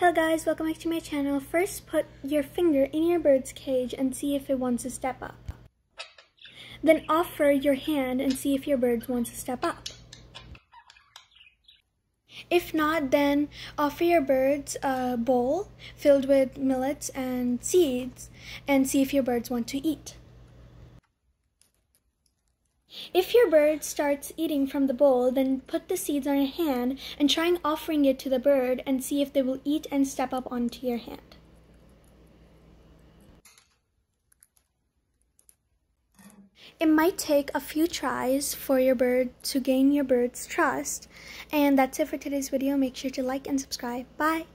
Hello guys, welcome back to my channel. First, put your finger in your bird's cage and see if it wants to step up. Then offer your hand and see if your bird wants to step up. If not, then offer your birds a bowl filled with millets and seeds and see if your birds want to eat. If your bird starts eating from the bowl, then put the seeds on your hand and try offering it to the bird and see if they will eat and step up onto your hand. It might take a few tries for your bird to gain your bird's trust. And that's it for today's video. Make sure to like and subscribe. Bye!